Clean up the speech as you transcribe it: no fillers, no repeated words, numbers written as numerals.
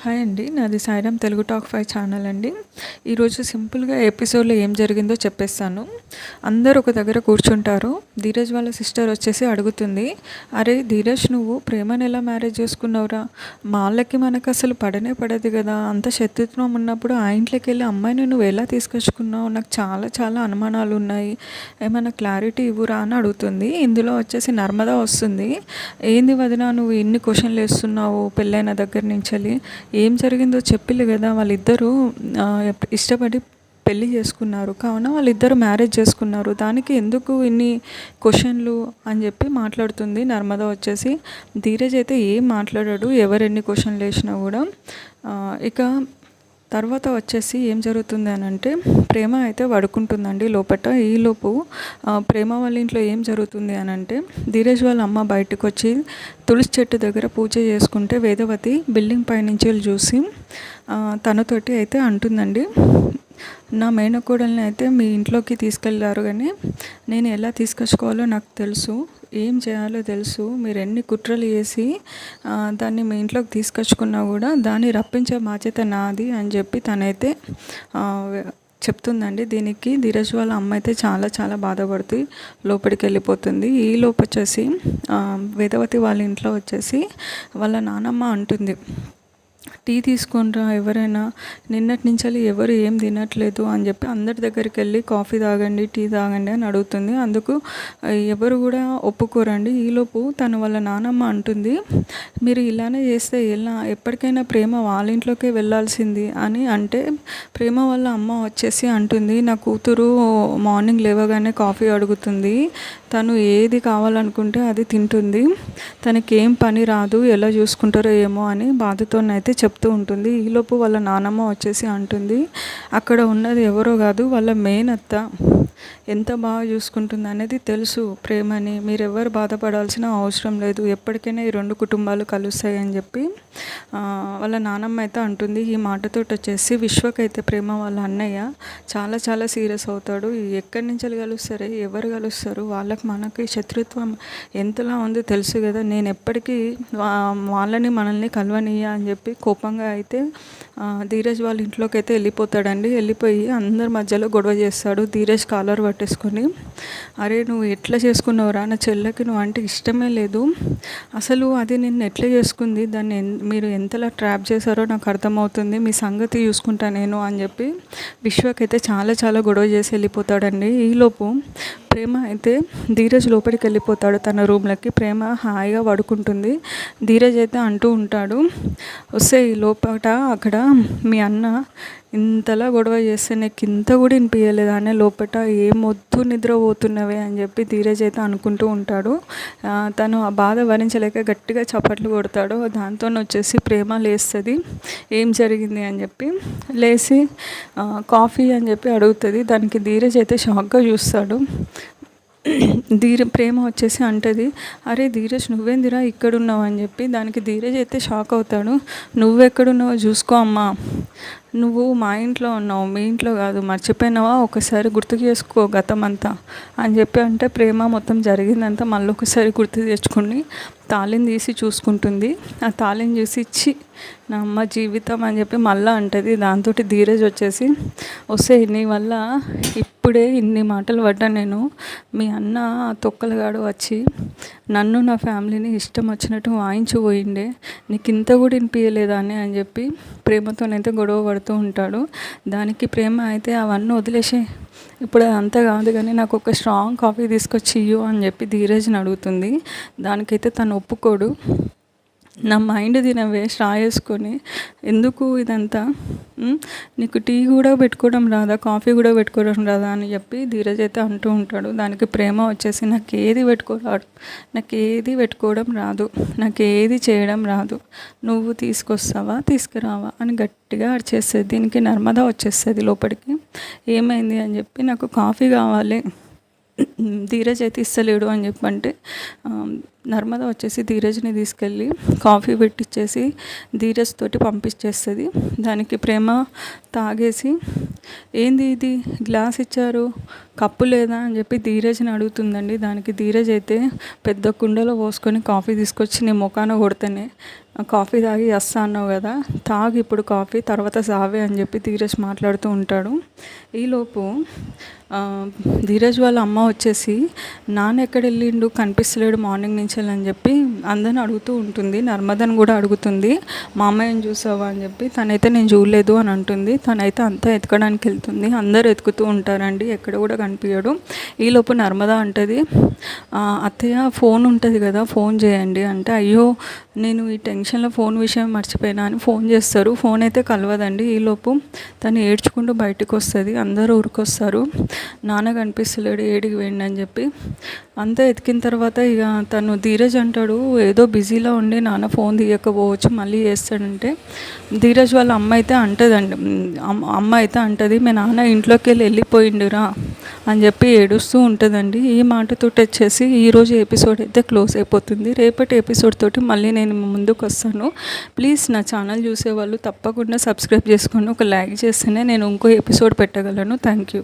Hi అండి, నాది Sairam Telugu talk 5 channel అండి. ఈరోజు సింపుల్గా ఎపిసోడ్లో ఏం జరిగిందో చెప్పేస్తాను. అందరూ ఒక దగ్గర కూర్చుంటారు. ధీరజ్ వాళ్ళ సిస్టర్ వచ్చేసి అడుగుతుంది, అరే ధీరజ్, నువ్వు ప్రేమను ఎలా మ్యారేజ్ చేసుకున్నావురా? వాళ్ళకి మనకు అసలు పడనే పడదు కదా, అంత శత్రుత్వం ఉన్నప్పుడు ఆ ఇంట్లోకి వెళ్ళి అమ్మాయిని నువ్వు ఎలా తీసుకొచ్చుకున్నావు? నాకు చాలా చాలా అనుమానాలు ఉన్నాయి, ఏమైనా క్లారిటీ ఇవ్వురా అని అడుగుతుంది. ఇందులో వచ్చేసి నర్మదా వస్తుంది. ఏంది వదిన, నువ్వు ఇన్ని క్వశ్చన్లు వేస్తున్నావు పెళ్ళైన దగ్గర నుంచి? ఏం జరిగిందో చెప్పిల్లు కదా, వాళ్ళిద్దరూ ఇష్టపడి పెళ్ళి చేసుకున్నారు, కావున వాళ్ళిద్దరు మ్యారేజ్ చేసుకున్నారు, దానికి ఎందుకు ఇన్ని క్వశ్చన్లు అని చెప్పి మాట్లాడుతుంది నర్మద వచ్చేసి. ధీరజ్ అయితే ఏం మాట్లాడాడు, ఎవరెన్ని క్వశ్చన్లు వేసినా కూడా. ఇక తర్వాత వచ్చేసి ఏం జరుగుతుంది అని అంటే, ప్రేమ అయితే పడుకుంటుందండి లోపట. ఈలోపు ప్రేమ వాళ్ళ ఇంట్లో ఏం జరుగుతుంది అని అంటే, ధీరజ్ వాళ్ళ అమ్మ బయటకు వచ్చి తులసి చెట్టు దగ్గర పూజ చేసుకుంటే వేదవతి బిల్డింగ్ పైనుంచి చూసి తనతోటి అయితే అంటుందండి, నా మేనకోడల్ని అయితే మీ ఇంట్లోకి తీసుకెళ్ళారు, కానీ నేను ఎలా తీసుకొచ్చుకోవాలో నాకు తెలుసు, ఏం చేయాలో తెలుసు, మీరు ఎన్ని కుట్రలు చేసి దాన్ని మీ ఇంట్లోకి తీసుకొచ్చుకున్నా కూడా దాన్ని రప్పించే బాధ్యత నాది అని చెప్పి తనైతే చెప్తుందండి. దీనికి ధీరజ్ వాళ్ళ అమ్మ అయితే చాలా చాలా బాధపడుతూ లోపలికి వెళ్ళిపోతుంది. ఈ లోపు వచ్చేసి వేదవతి వాళ్ళ ఇంట్లో వచ్చేసి వాళ్ళ నానమ్మ అంటుంది, టీ తీసుకొనిరా ఎవరైనా, నిన్నటి నుంచి ఎవరు ఏం తినట్లేదు అని చెప్పి అందరి దగ్గరికి వెళ్ళి కాఫీ తాగండి, టీ తాగండి అని అడుగుతుంది. అందుకు ఎవరు కూడా ఒప్పుకోరండి. ఈలోపు తను వాళ్ళ నానమ్మ అంటుంది, మీరు ఇలానే చేస్తే ఎలా, ఎప్పటికైనా ప్రేమ వాళ్ళ ఇంట్లోకే వెళ్ళాల్సింది అని అంటే, ప్రేమ వాళ్ళ అమ్మ వచ్చేసి అంటుంది, నా కూతురు మార్నింగ్ లేవగానే కాఫీ అడుగుతుంది, తను ఏది కావాలనుకుంటే అది తింటుంది, తనకేం పని రాదు, ఎలా చూసుకుంటారో ఏమో అని బాధతోనైతే చెప్తూ ఉంటుంది. ఈలోపు వాళ్ళ నానమ్మ వచ్చేసి అంటుంది, అక్కడ ఉన్నది ఎవరో కాదు వాళ్ళ మేనత్త, ఎంత బాగా చూసుకుంటుంది అనేది తెలుసు ప్రేమని, మీరెవరు బాధపడాల్సిన అవసరం లేదు, ఎప్పటికైనా ఈ రెండు కుటుంబాలు కలుస్తాయి అని చెప్పి వాళ్ళ నానమ్మ అయితే అంటుంది. ఈ మాటతో వచ్చేసి విశ్వకైతే ప్రేమ వాళ్ళ అన్నయ్య చాలా చాలా సీరియస్ అవుతాడు. ఎక్కడి నుంచి కలుస్తారు, ఎవరు కలుస్తారు, వాళ్ళకి మనకి శత్రుత్వం ఎంతలా ఉందో తెలుసు కదా, నేను ఎప్పటికీ వాళ్ళని మనల్ని కలవనీయ అని చెప్పి కోపంగా అయితే ధీరజ్ వాళ్ళ ఇంట్లోకి అయితే వెళ్ళిపోతాడండి. వెళ్ళిపోయి అందరి మధ్యలో గొడవ చేస్తాడు. ధీరజ్ కాలర్ పట్టేసుకొని, అరే నువ్వు ఎట్లా చేసుకున్నావురా, నా చెల్లెకి నువ్వు అంటే ఇష్టమే లేదు, అసలు అది నిన్ను ఎట్లా చేసుకుంది, దాన్ని మీరు ఎంతలా ట్రాప్ చేశారో నాకు అర్థమవుతుంది, మీ సంగతి చూసుకుంటా నేను అని చెప్పి విశ్వకైతే చాలా చాలా గొడవ చేసి వెళ్ళిపోతాడండి. ఈలోపు ప్రేమ అయితే ధీరజ్ లోపలికి వెళ్ళిపోతాడు తన రూమ్లోకి. ప్రేమ హాయిగా పడుకుంటుంది. ధీరజ్ అయితే అంటూ ఉంటాడు, వస్తే ఈ లోపల అక్కడ మీ అన్న ఇంతలా గొడవ చేస్తే నీకు ఇంత కూడా వినిపించలేదు అనే లోపల ఏమొద్దు నిద్రపోతున్నవే అని చెప్పి ధీరజ్ అయితే అనుకుంటూ ఉంటాడు. తను ఆ బాధ భరించలేక గట్టిగా చప్పట్లు కొడతాడు. దాంతో వచ్చేసి ప్రేమ లేస్తుంది, ఏం జరిగింది అని చెప్పి లేచి కాఫీ అని చెప్పి అడుగుతుంది. దానికి ధీరజ్ అయితే షాక్గా చూస్తాడు. ప్రేమ వచ్చేసి అంటది, అరే ధీరజ్ నువ్వేందిరా ఇక్కడున్నావు అని చెప్పి. దానికి ధీరజ్ అయితే షాక్ అవుతాడు. నువ్వెక్కడున్నావో చూసుకో అమ్మా, నువ్వు మా ఇంట్లో ఉన్నావు, మీ ఇంట్లో కాదు, మర్చిపోయినావా, ఒకసారి గుర్తు చేసుకో గతం అంతా అని చెప్పి అంటే, ప్రేమ మొత్తం జరిగిందంతా మళ్ళీ ఒకసారి గుర్తు తెచ్చుకుని తాళిని తీసి చూసుకుంటుంది. ఆ తాళిని చూసి ఇచ్చి నా అమ్మ జీవితం అని చెప్పి మళ్ళీ అంటది. దాంతో ధీరజ్ వచ్చేసి, వస్తే నీ వల్ల ఇప్పుడే ఇన్ని మాటలు పడ్డా నేను, మీ అన్న తొక్కలగాడు వచ్చి నన్ను నా ఫ్యామిలీని ఇష్టం వచ్చినట్టు వాయించిపోయిండే, నీకు ఇంత కూడా వినిపించలేదా అని చెప్పి ప్రేమతోనైతే గొడవ పడుతూ ఉంటాడు. దానికి ప్రేమ అయితే అవన్నీ వదిలేసే, ఇప్పుడు అదంతా కాదు కానీ నాకు ఒక స్ట్రాంగ్ కాఫీ తీసుకొచ్చి ఇయ్యు అని చెప్పి ధీరజ్ని అడుగుతుంది. దానికైతే తను ఒప్పుకోడు. నా మైండ్ తినవే స్ట్రా వేసుకొని, ఎందుకు ఇదంతా, నీకు టీ కూడా పెట్టుకోవడం రాదా, కాఫీ కూడా పెట్టుకోవడం రాదా అని చెప్పి ధీరజ్ అయితే అంటూ ఉంటాడు. దానికి ప్రేమ వచ్చేసి, నాకు ఏది పెట్టుకోవడం రాదు, నాకు ఏది చేయడం రాదు, నువ్వు తీసుకొస్తావా తీసుకురావా అని గట్టిగా అరిచేస్తుంది. దీనికి నర్మదా వచ్చేస్తుంది లోపలికి. ఏమైంది అని చెప్పి, నాకు కాఫీ కావాలి, ధీరజ్ అయితే ఇస్తలేడు అని చెప్పంటే నర్మద వచ్చేసి ధీరజ్ని తీసుకెళ్ళి కాఫీ పెట్టించేసి ధీరజ్ తోటి పంపించేస్తుంది. దానికి ప్రేమ తాగేసి, ఏంది ఇది గ్లాస్ ఇచ్చారు కప్పు లేదా అని చెప్పి ధీరజ్ని అడుగుతుందండి. దానికి ధీరజ్ అయితే పెద్ద కుండలో పోసుకొని కాఫీ తీసుకొచ్చి నీ ముఖాన కొడితేనే కాఫీ తాగి వస్తా అన్నావు కదా, తాగు ఇప్పుడు కాఫీ, తర్వాత సావే అని చెప్పి ధీరజ్ మాట్లాడుతూ ఉంటాడు. ఈలోపు ధీరజ్ వాళ్ళ అమ్మ వచ్చేసి నాన్న ఎక్కడ వెళ్ళిండు, కనిపిస్తలేడు మార్నింగ్ నుంచి అని చెప్పి అందరిని అడుగుతూ ఉంటుంది. నర్మదని కూడా అడుగుతుంది, మా అమ్మాయిని చూసావా అని చెప్పి. తనైతే నేను చూడలేదు అని అంటుంది. తనైతే అంతా ఎతకడానికి వెళ్తుంది. అందరు ఎతుకుతూ ఉంటారండి, ఎక్కడ కూడా కనిపించడు. ఈలోపు నర్మద అంటది, అత్తయ్య ఫోన్ ఉంటుంది కదా, ఫోన్ చేయండి అంటే, అయ్యో నేను ఈ టెన్షన్లో ఫోన్ విషయం మర్చిపోయినా అని ఫోన్ చేస్తారు. ఫోన్ అయితే కలవదండి. ఈలోపు తను ఏడ్చుకుంటూ బయటకు వస్తుంది. అందరూ ఊరికొస్తారు, నాన్న కనిపిస్తలేడు, ఏడికి వేయండి అని చెప్పి. అంతా ఎతికిన తర్వాత ఇక తను ధీరజ్ అంటాడు, ఏదో బిజీలో ఉండి నాన్న ఫోన్ తీయకపోవచ్చు, మళ్ళీ చేస్తాడంటే ధీరజ్ వాళ్ళ అమ్మ అయితే అంటదండి, అమ్మ అయితే అంటది, మీ నాన్న ఇంట్లోకి వెళ్ళిపోయిండురా అని చెప్పి ఏడుస్తూ ఉంటుందండి. ఈ మాటతో వచ్చేసి ఈరోజు ఎపిసోడ్ అయితే క్లోజ్ అయిపోతుంది. రేపటి ఎపిసోడ్ తోటి మళ్ళీ నేను ముందుకు వస్తాను. ప్లీజ్ నా ఛానల్ చూసేవాళ్ళు తప్పకుండా సబ్స్క్రైబ్ చేసుకొని ఒక లైక్ చేస్తేనే నేను ఇంకో ఎపిసోడ్ పెట్టగలను. Thank you.